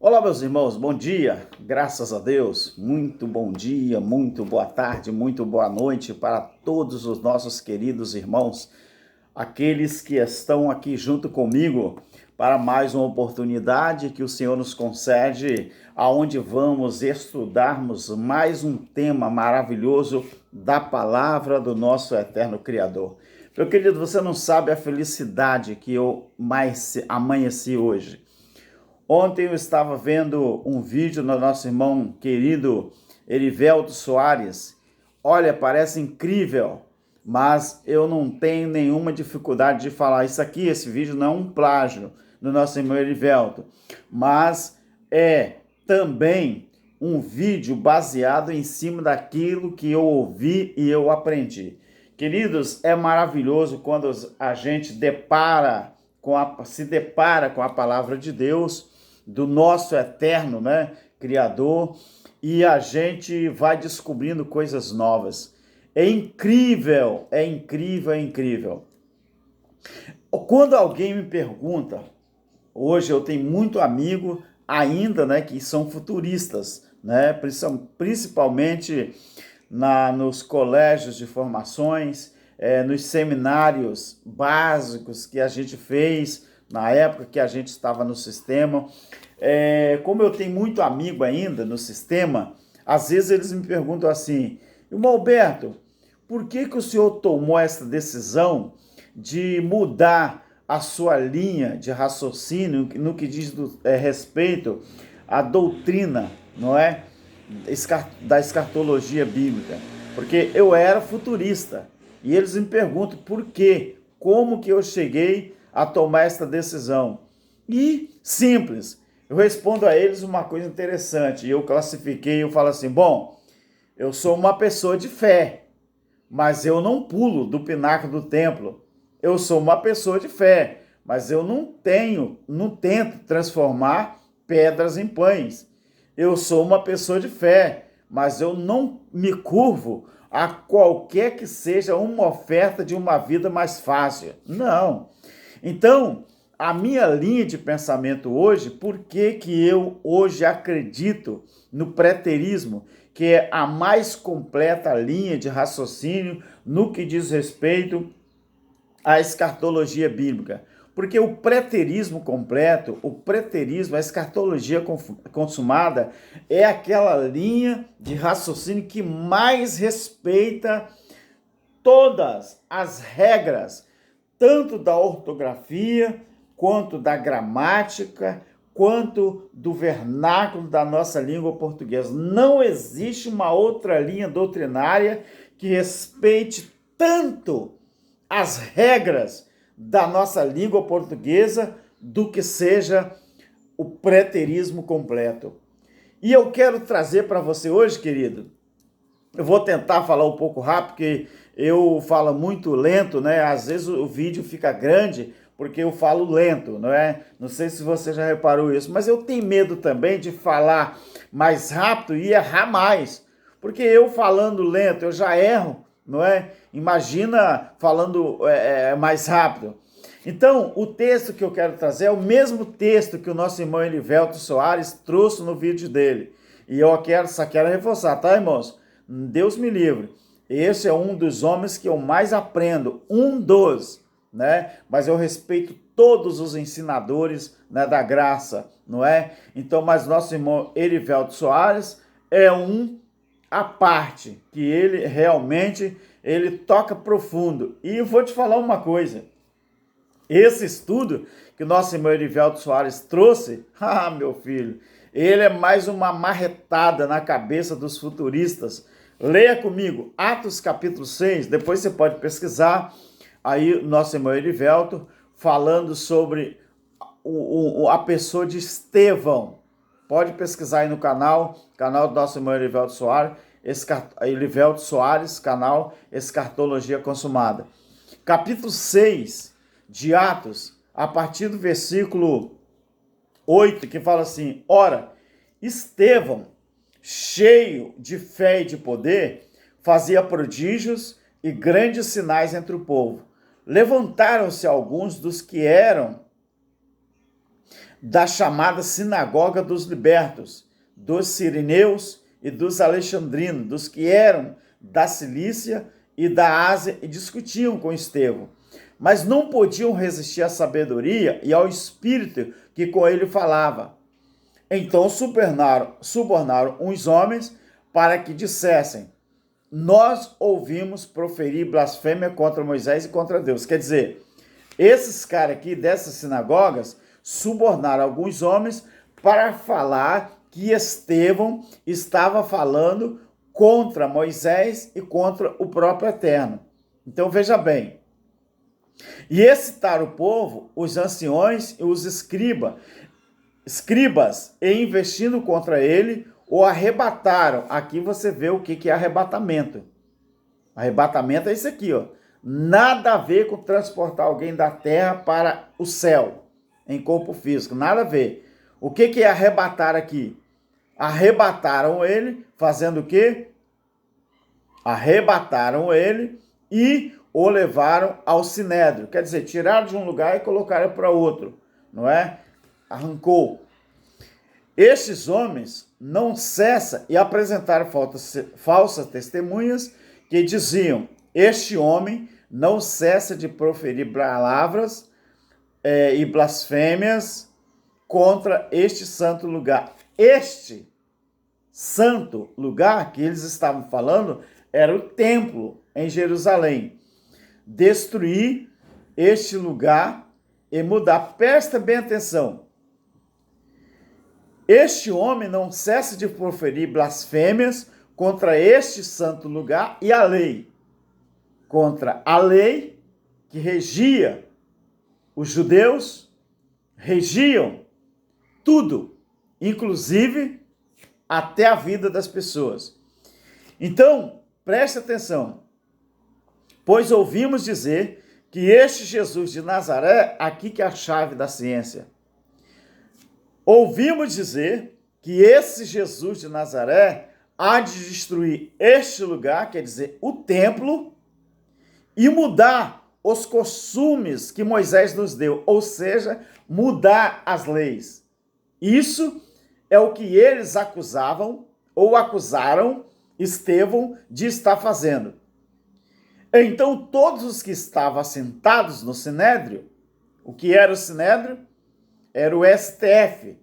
Olá, meus irmãos, bom dia, graças a Deus, muito bom dia, muito boa tarde, muito boa noite para todos os nossos queridos irmãos, aqueles que estão aqui junto comigo para mais uma oportunidade que o Senhor nos concede, aonde vamos estudarmos mais um tema maravilhoso da palavra do nosso eterno Criador. Meu querido, você não sabe a felicidade que eu mais amanheci hoje. Ontem eu estava vendo um vídeo do nosso irmão querido Erivelto Soares. Olha, parece incrível, mas eu não tenho nenhuma dificuldade de falar isso aqui. Esse vídeo não é um plágio do nosso irmão Erivelto, mas é também um vídeo baseado em cima daquilo que eu ouvi e eu aprendi. Queridos, é maravilhoso quando a gente se depara com a palavra de Deus, do nosso eterno, Criador, e a gente vai descobrindo coisas novas. É incrível, é incrível, é incrível. Quando alguém me pergunta, hoje eu tenho muito amigo ainda, que são futuristas, principalmente nos colégios de formações, nos seminários básicos que a gente fez na época que a gente estava no sistema. Como eu tenho muito amigo ainda no sistema, às vezes eles me perguntam assim: irmão Alberto, por que o senhor tomou essa decisão de mudar a sua linha de raciocínio no que diz respeito à doutrina, não é? Da escatologia bíblica? Porque eu era futurista e eles me perguntam por quê, como que eu cheguei a tomar essa decisão. E simples, eu respondo a eles uma coisa interessante, eu classifiquei, eu falo assim: bom, eu sou uma pessoa de fé, mas eu não pulo do pináculo do templo. Eu sou uma pessoa de fé, mas eu não tento transformar pedras em pães. Eu sou uma pessoa de fé, mas eu não me curvo a qualquer que seja uma oferta de uma vida mais fácil. Não. Então, a minha linha de pensamento hoje, por que eu hoje acredito no preterismo, que é a mais completa linha de raciocínio no que diz respeito à escatologia bíblica? Porque o preterismo completo, a escatologia consumada, é aquela linha de raciocínio que mais respeita todas as regras, tanto da ortografia, quanto da gramática, quanto do vernáculo da nossa língua portuguesa. Não existe uma outra linha doutrinária que respeite tanto as regras da nossa língua portuguesa do que seja o preterismo completo. E eu quero trazer para você hoje, querido, eu vou tentar falar um pouco rápido, porque eu falo muito lento, Às vezes o vídeo fica grande porque eu falo lento, não é? Não sei se você já reparou isso, mas eu tenho medo também de falar mais rápido e errar mais. Porque eu falando lento, eu já erro, não é? Imagina falando mais rápido. Então, o texto que eu quero trazer é o mesmo texto que o nosso irmão Erivelto Soares trouxe no vídeo dele. E eu só quero reforçar, tá, irmãos? Deus me livre. Esse é um dos homens que eu mais aprendo, mas eu respeito todos os ensinadores, da graça, não é? Então, mas nosso irmão Erivelto Soares é um à parte, que ele realmente, ele toca profundo. E eu vou te falar uma coisa, esse estudo que nosso irmão Erivelto Soares trouxe, meu filho, ele é mais uma marretada na cabeça dos futuristas. Leia comigo, Atos capítulo 6, depois você pode pesquisar, aí nosso irmão Erivelto falando sobre a pessoa de Estevão. Pode pesquisar aí no canal do nosso irmão Erivelto Soares, canal Escatologia Consumada. Capítulo 6 de Atos, a partir do versículo 8, que fala assim: ora, Estevão, cheio de fé e de poder, fazia prodígios e grandes sinais entre o povo. Levantaram-se alguns dos que eram da chamada Sinagoga dos Libertos, dos Sirineus e dos Alexandrinos, dos que eram da Cilícia e da Ásia, e discutiam com Estevão, mas não podiam resistir à sabedoria e ao espírito que com ele falava. Então subornaram uns homens para que dissessem: nós ouvimos proferir blasfêmia contra Moisés e contra Deus. Quer dizer, esses caras aqui dessas sinagogas subornaram alguns homens para falar que Estevão estava falando contra Moisés e contra o próprio Eterno. Então veja bem, e excitaram o povo, os anciões e os escribas, e investindo contra ele, o arrebataram. Aqui você vê o que é arrebatamento. Arrebatamento é isso aqui, ó. Nada a ver com transportar alguém da terra para o céu, em corpo físico, nada a ver. O que é arrebatar aqui? Arrebataram ele, fazendo o quê? Arrebataram ele e o levaram ao sinédrio. Quer dizer, tiraram de um lugar e colocaram para outro, não é? Arrancou. Estes homens não cessam e apresentaram falsas testemunhas que diziam: este homem não cessa de proferir palavras e blasfêmias contra este santo lugar. Este santo lugar que eles estavam falando era o templo em Jerusalém. Destruir este lugar e mudar. Presta bem atenção. Este homem não cessa de proferir blasfêmias contra este santo lugar e a lei. Contra a lei que regia os judeus, regiam tudo, inclusive até a vida das pessoas. Então, preste atenção, pois ouvimos dizer que este Jesus de Nazaré, aqui que é a chave da ciência, ouvimos dizer que esse Jesus de Nazaré há de destruir este lugar, quer dizer, o templo, e mudar os costumes que Moisés nos deu, ou seja, mudar as leis. Isso é o que eles acusavam ou acusaram Estevão de estar fazendo. Então, todos os que estavam assentados no sinédrio, o que era o sinédrio? Era o STF,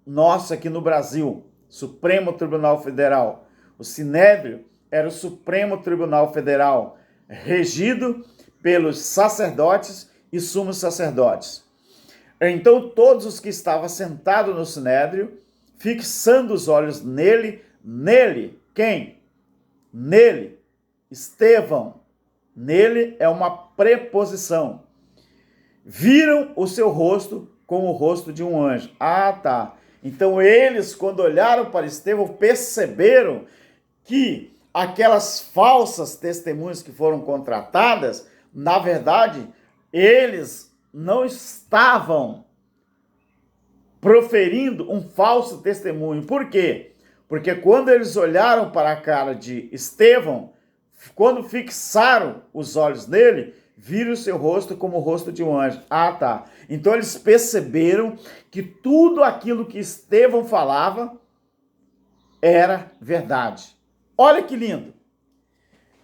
nosso aqui no Brasil, Supremo Tribunal Federal. O sinédrio era o Supremo Tribunal Federal, regido pelos sacerdotes e sumos sacerdotes. Então, todos os que estavam sentados no sinédrio, fixando os olhos nele, quem? Nele, Estevão. Nele é uma preposição. Viram o seu rosto como o rosto de um anjo. Ah, tá. Então eles, quando olharam para Estevão, perceberam que aquelas falsas testemunhas que foram contratadas, na verdade, eles não estavam proferindo um falso testemunho. Por quê? Porque quando eles olharam para a cara de Estevão, quando fixaram os olhos nele, viram o seu rosto como o rosto de um anjo. Ah, tá. Então eles perceberam que tudo aquilo que Estevão falava era verdade. Olha que lindo.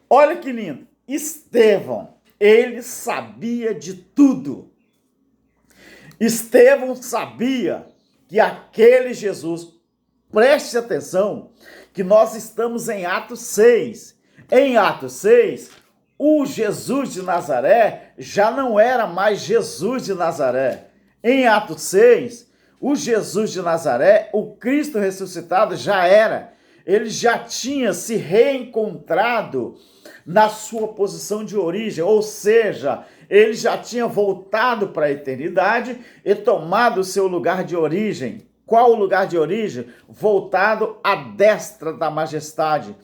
Olha que lindo. Estevão, ele sabia de tudo. Estevão sabia que aquele Jesus, preste atenção, que nós estamos em Atos 6. Em Atos 6, o Jesus de Nazaré já não era mais Jesus de Nazaré. Em Atos 6, o Jesus de Nazaré, o Cristo ressuscitado, já era. Ele já tinha se reencontrado na sua posição de origem, ou seja, ele já tinha voltado para a eternidade e tomado o seu lugar de origem. Qual o lugar de origem? Voltado à destra da majestade.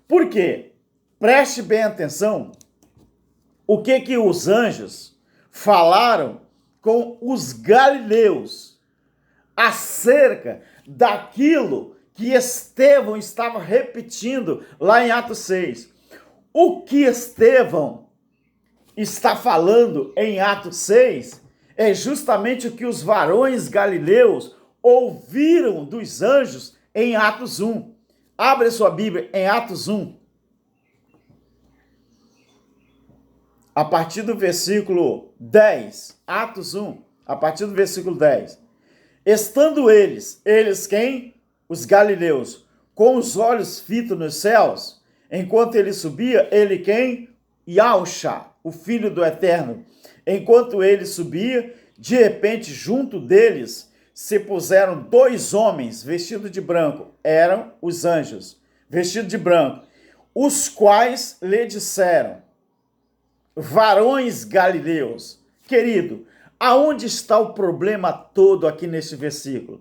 Por quê? Preste bem atenção. O que os anjos falaram com os galileus acerca daquilo que Estevão estava repetindo lá em Atos 6. O que Estevão está falando em Atos 6 é justamente o que os varões galileus ouviram dos anjos em Atos 1. Abre a sua Bíblia em Atos 1. A partir do versículo 10. Atos 1, a partir do versículo 10. Estando eles quem? Os galileus, com os olhos fitos nos céus, enquanto ele subia, ele quem? Yahusha, o Filho do Eterno. Enquanto ele subia, de repente, junto deles, se puseram dois homens vestidos de branco. Eram os anjos, vestidos de branco, os quais lhe disseram: varões galileus. Querido, aonde está o problema todo aqui neste versículo?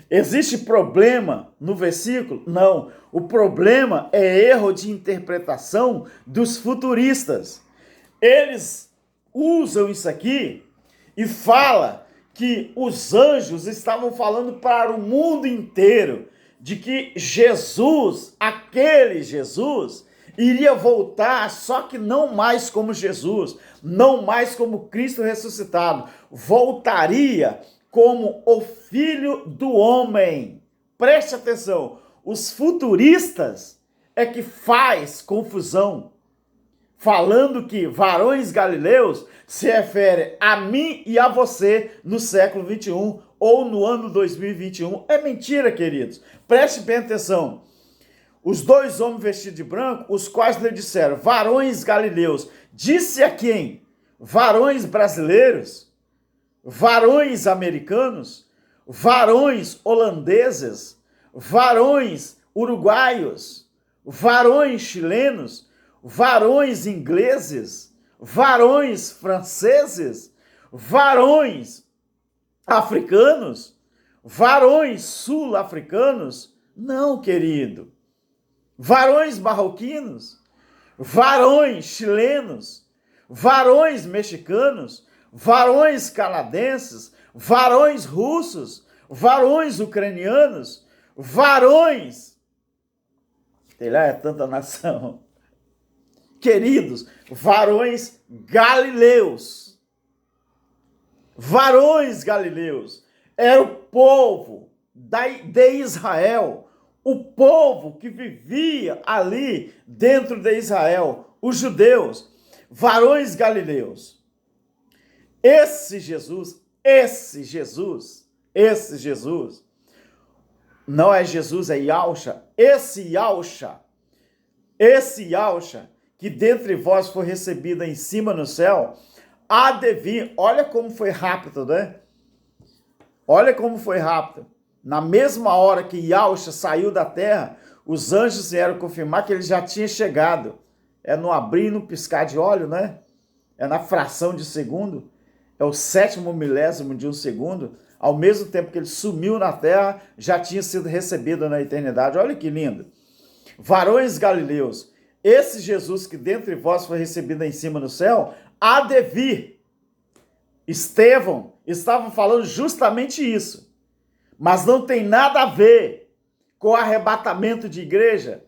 Existe problema no versículo? Não. O problema é erro de interpretação dos futuristas. Eles usam isso aqui e fala que os anjos estavam falando para o mundo inteiro de que Jesus, aquele Jesus, iria voltar, só que não mais como Jesus, não mais como Cristo ressuscitado, voltaria como o Filho do Homem. Preste atenção, os futuristas é que faz confusão, falando que varões galileus se refere a mim e a você no século 21 ou no ano 2021. É mentira, queridos. Preste bem atenção. Os dois homens vestidos de branco, os quais lhe disseram, varões galileus, disse a quem? Varões brasileiros? Varões americanos? Varões holandeses? Varões uruguaios? Varões chilenos? Varões ingleses? Varões franceses? Varões africanos? Varões sul-africanos? Não, querido. Varões marroquinos? Varões chilenos? Varões mexicanos? Varões canadenses? Varões russos? Varões ucranianos? Varões... Sei lá, é tanta nação. Queridos, varões galileus. Varões galileus. Era o povo de Israel. O povo que vivia ali dentro de Israel. Os judeus. Varões galileus. Esse Jesus não é Jesus, é Yahusha. Esse Yahusha, que dentre vós foi recebido em cima no céu, há de vir. Olha como foi rápido, né? Olha como foi rápido. Na mesma hora que Yahusha saiu da terra, os anjos vieram confirmar que ele já tinha chegado. É no abrir e no piscar de olho, né? É na fração de segundo. É o 7º milésimo de um segundo. Ao mesmo tempo que ele sumiu na terra, já tinha sido recebido na eternidade. Olha que lindo. Varões galileus, esse Jesus que dentre vós foi recebido em cima no céu, há de vir. Estevão estava falando justamente isso. Mas não tem nada a ver com arrebatamento de igreja.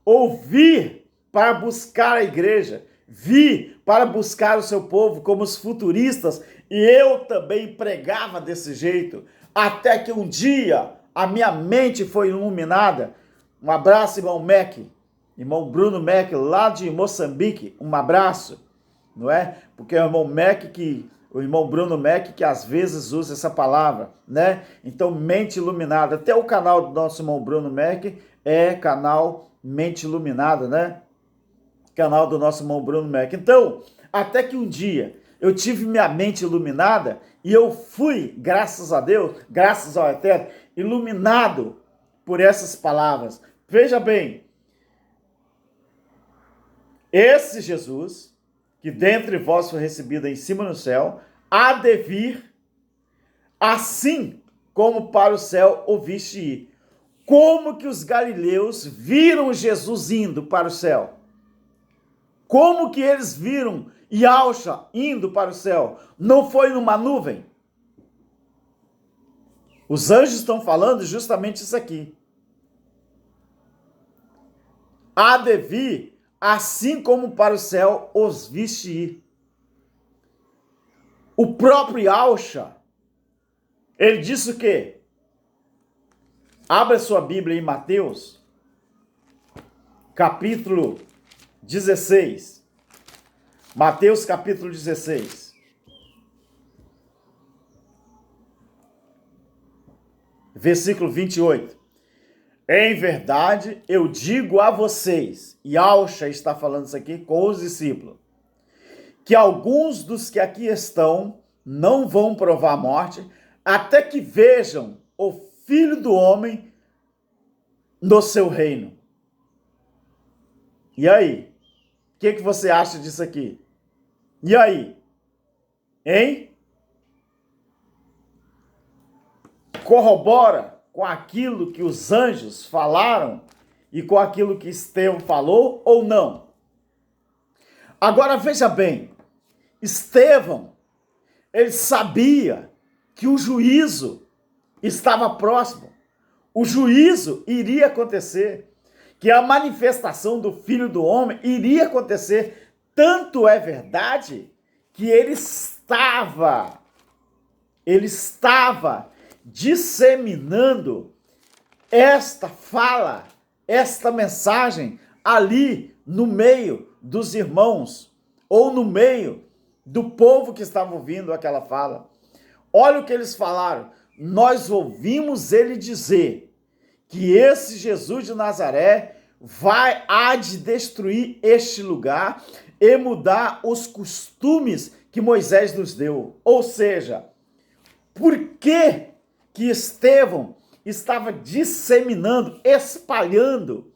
Ou vir para buscar a igreja. Vir para buscar o seu povo, como os futuristas. E eu também pregava desse jeito. Até que um dia a minha mente foi iluminada. Um abraço, irmão Mac. Irmão Bruno Mac, lá de Moçambique. Um abraço. Não é? Porque é o irmão Bruno Mac que às vezes usa essa palavra, né? Então, mente iluminada. Até o canal do nosso irmão Bruno Mac é canal Mente Iluminada, né? Canal do nosso irmão Bruno Mac. Então, até que um dia eu tive minha mente iluminada e eu fui, graças a Deus, graças ao Eterno, iluminado por essas palavras. Veja bem, esse Jesus, que dentre vós foi recebido em cima no céu, há de vir, assim como para o céu o viste ir. Como que os galileus viram Jesus indo para o céu? Como que eles viram Yahusha indo para o céu? Não foi numa nuvem? Os anjos estão falando justamente isso aqui. Há de vir, assim como para o céu os viste ir. O próprio Yahshua, ele disse o quê? Abra sua Bíblia em Mateus, capítulo 16. Mateus, capítulo 16. Versículo 28. Em verdade, eu digo a vocês, e Yahshua está falando isso aqui com os discípulos, que alguns dos que aqui estão não vão provar a morte, até que vejam o Filho do Homem no seu reino. E aí? O que você acha disso aqui? E aí? Hein? Corrobora com aquilo que os anjos falaram e com aquilo que Estevão falou ou não? Agora veja bem, Estevão, ele sabia que o juízo estava próximo. O juízo iria acontecer, que a manifestação do Filho do Homem iria acontecer. Tanto é verdade que ele estava disseminando esta fala, esta mensagem ali no meio dos irmãos, ou no meio do povo que estava ouvindo aquela fala. Olha o que eles falaram. Nós ouvimos ele dizer que esse Jesus de Nazaré há de destruir este lugar e mudar os costumes que Moisés nos deu. Ou seja, por que Estevão estava disseminando, espalhando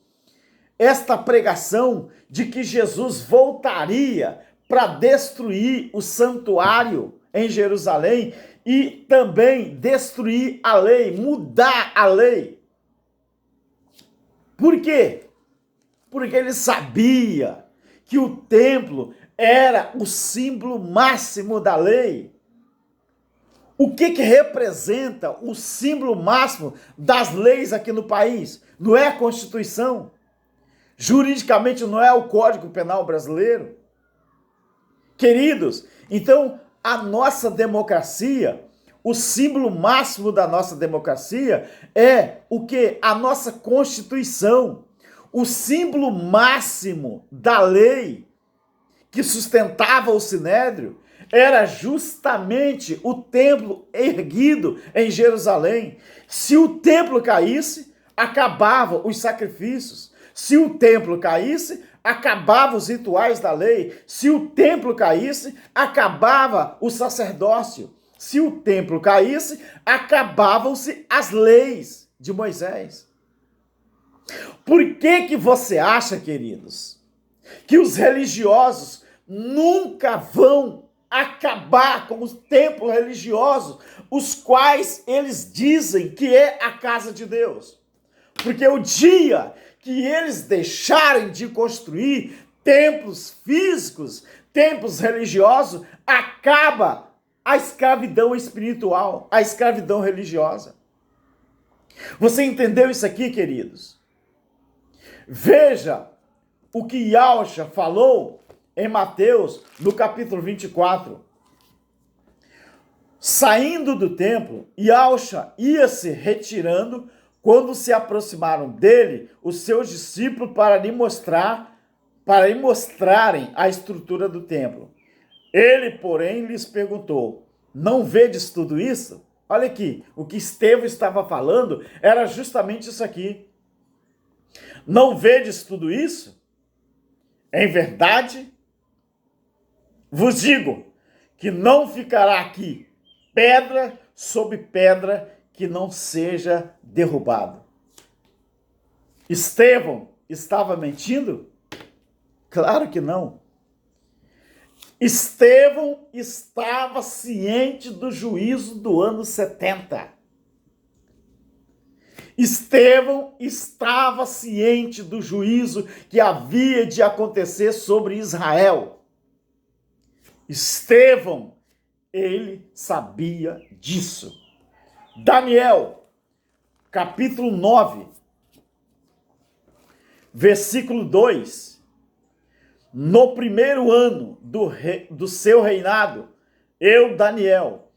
esta pregação de que Jesus voltaria para destruir o santuário em Jerusalém e também destruir a lei, mudar a lei? Por quê? Porque ele sabia que o templo era o símbolo máximo da lei. O que representa o símbolo máximo das leis aqui no país? Não é a Constituição? Juridicamente não é o Código Penal brasileiro? Queridos, então a nossa democracia, o símbolo máximo da nossa democracia é o quê? A nossa Constituição. O símbolo máximo da lei que sustentava o Sinédrio era justamente o templo erguido em Jerusalém. Se o templo caísse, acabavam os sacrifícios. Se o templo caísse, acabavam os rituais da lei. Se o templo caísse, acabava o sacerdócio. Se o templo caísse, acabavam-se as leis de Moisés. Por que você acha, queridos, que os religiosos nunca vão acabar com os templos religiosos, os quais eles dizem que é a casa de Deus? Porque o dia que eles deixarem de construir templos físicos, templos religiosos, acaba a escravidão espiritual, a escravidão religiosa. Você entendeu isso aqui, queridos? Veja o que Yahshua falou em Mateus, no capítulo 24. Saindo do templo, Yahshua ia se retirando quando se aproximaram dele os seus discípulos para lhe mostrarem a estrutura do templo. Ele, porém, lhes perguntou: não vedes tudo isso? Olha aqui, o que Estevão estava falando era justamente isso aqui. Não vedes tudo isso? Em verdade, vos digo que não ficará aqui pedra sobre pedra que não seja derrubado. Estevão estava mentindo? Claro que não. Estevão estava ciente do juízo do ano 70. Estevão estava ciente do juízo que havia de acontecer sobre Israel. Estevão, ele sabia disso. Daniel, capítulo 9, versículo 2. No primeiro ano do seu reinado, eu, Daniel,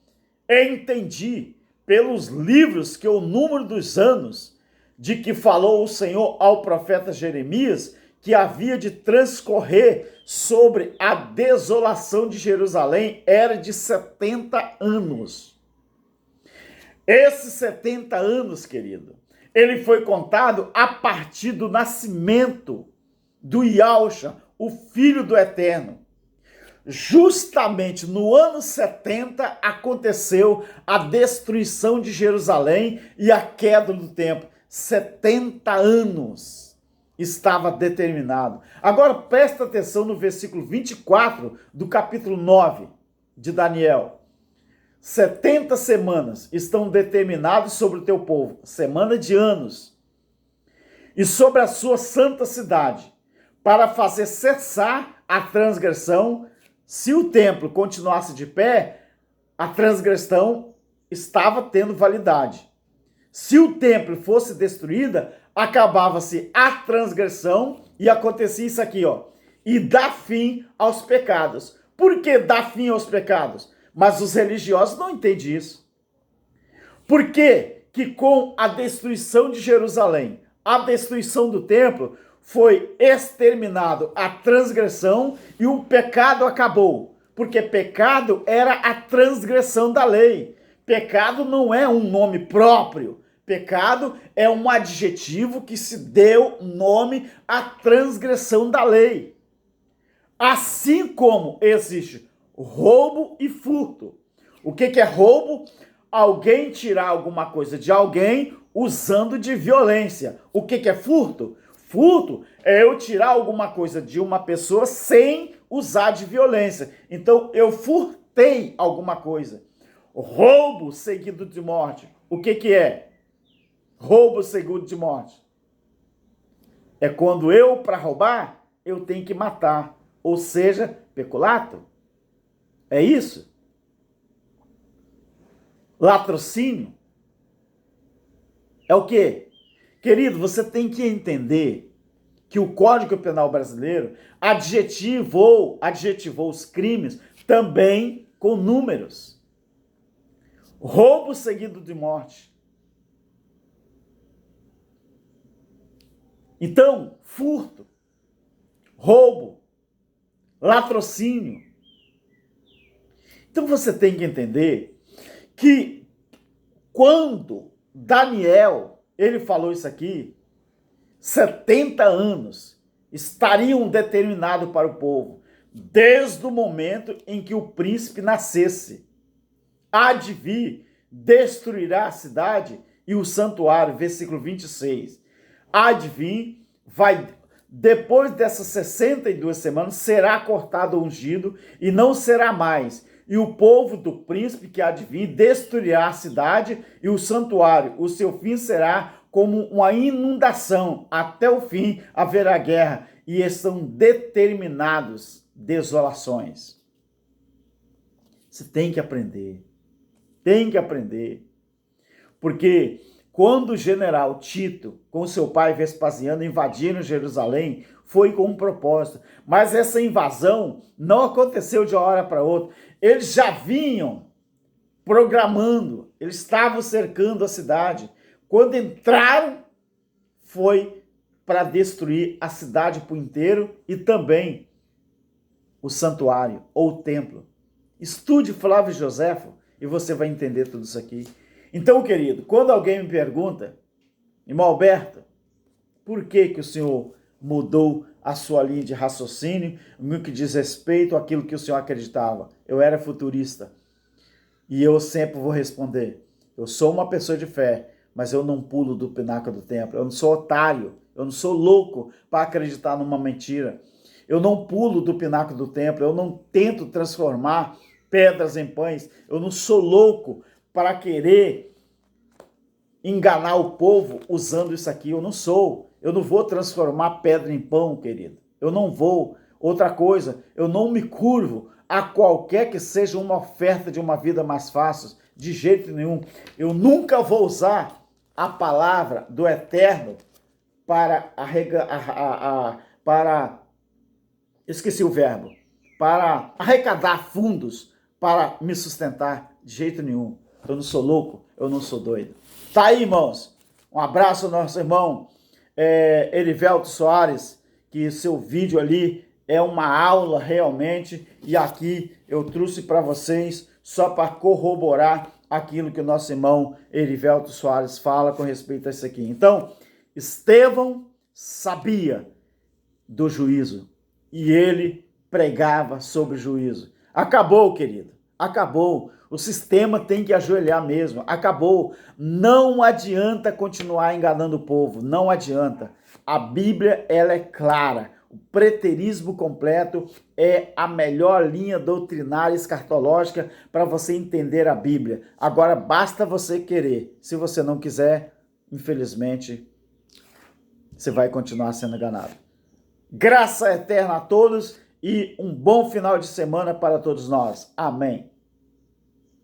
entendi pelos livros que o número dos anos de que falou o Senhor ao profeta Jeremias, que havia de transcorrer sobre a desolação de Jerusalém, era de 70 anos. Esses 70 anos, querido, ele foi contado a partir do nascimento do Yahusha, o Filho do Eterno. Justamente no ano 70 aconteceu a destruição de Jerusalém e a queda do templo. 70 anos estava determinado. Agora presta atenção no versículo 24 do capítulo 9 de Daniel. 70 semanas estão determinadas sobre o teu povo, semana de anos, e sobre a sua santa cidade, para fazer cessar a transgressão. Se o templo continuasse de pé, a transgressão estava tendo validade. Se o templo fosse destruída, acabava-se a transgressão e acontecia isso aqui, ó. E dá fim aos pecados. Por que dá fim aos pecados? Mas os religiosos não entendem isso. Por que que com a destruição de Jerusalém, a destruição do templo, foi exterminado a transgressão e o pecado acabou? Porque pecado era a transgressão da lei. Pecado não é um nome próprio. Pecado é um adjetivo que se deu nome à transgressão da lei. Assim como existe roubo e furto. O que é roubo? Alguém tirar alguma coisa de alguém usando de violência. O que é furto? Furto é eu tirar alguma coisa de uma pessoa sem usar de violência. Então, eu furtei alguma coisa. Roubo seguido de morte. O que é? Roubo seguido de morte. É quando eu, para roubar, eu tenho que matar. Ou seja, peculato. É isso? Latrocínio. É o quê? Querido, você tem que entender que o Código Penal brasileiro adjetivou os crimes também com números. Roubo seguido de morte. Então, furto, roubo, latrocínio. Então você tem que entender que quando Daniel, ele falou isso aqui, 70 anos estariam determinados para o povo, desde o momento em que o príncipe nascesse. Há de vir, destruirá a cidade e o santuário, versículo 26. Há de vir, depois dessas 62 semanas, será cortado o ungido e não será mais. E o povo do príncipe que há de vir destruirá a cidade e o santuário. O seu fim será como uma inundação. Até o fim haverá guerra e estão determinados desolações. Você tem que aprender. Tem que aprender. Porque quando o general Tito, com seu pai Vespasiano, invadiram Jerusalém, foi com um propósito. Mas essa invasão não aconteceu de uma hora para outra. Eles já vinham programando, eles estavam cercando a cidade. Quando entraram, foi para destruir a cidade por inteiro e também o santuário ou o templo. Estude Flávio Joséfo e você vai entender tudo isso aqui. Então, querido, quando alguém me pergunta, irmão Alberto, por que o senhor mudou a sua linha de raciocínio no que diz respeito àquilo que o senhor acreditava? Eu era futurista. E eu sempre vou responder, eu sou uma pessoa de fé, mas eu não pulo do pináculo do templo. Eu não sou otário, eu não sou louco para acreditar numa mentira. Eu não pulo do pináculo do templo, eu não tento transformar pedras em pães. Eu não sou louco para querer enganar o povo usando isso aqui. Eu não sou. Eu não vou transformar pedra em pão, querido. Eu não vou. Outra coisa, eu não me curvo a qualquer que seja uma oferta de uma vida mais fácil. De jeito nenhum. Eu nunca vou usar a palavra do Eterno esqueci o verbo, para arrecadar fundos para me sustentar de jeito nenhum. Eu não sou louco, eu não sou doido. Tá aí, irmãos. Um abraço ao nosso irmão Erivelto Soares, que seu vídeo ali é uma aula realmente, e aqui eu trouxe para vocês só para corroborar aquilo que o nosso irmão Erivelto Soares fala com respeito a isso aqui. Então, Estevão sabia do juízo e ele pregava sobre o juízo. Acabou, querido, acabou. O sistema tem que ajoelhar mesmo, acabou. Não adianta continuar enganando o povo, não adianta. A Bíblia, ela é clara. O preterismo completo é a melhor linha doutrinária escatológica para você entender a Bíblia. Agora, basta você querer. Se você não quiser, infelizmente, você vai continuar sendo enganado. Graça eterna a todos e um bom final de semana para todos nós. Amém.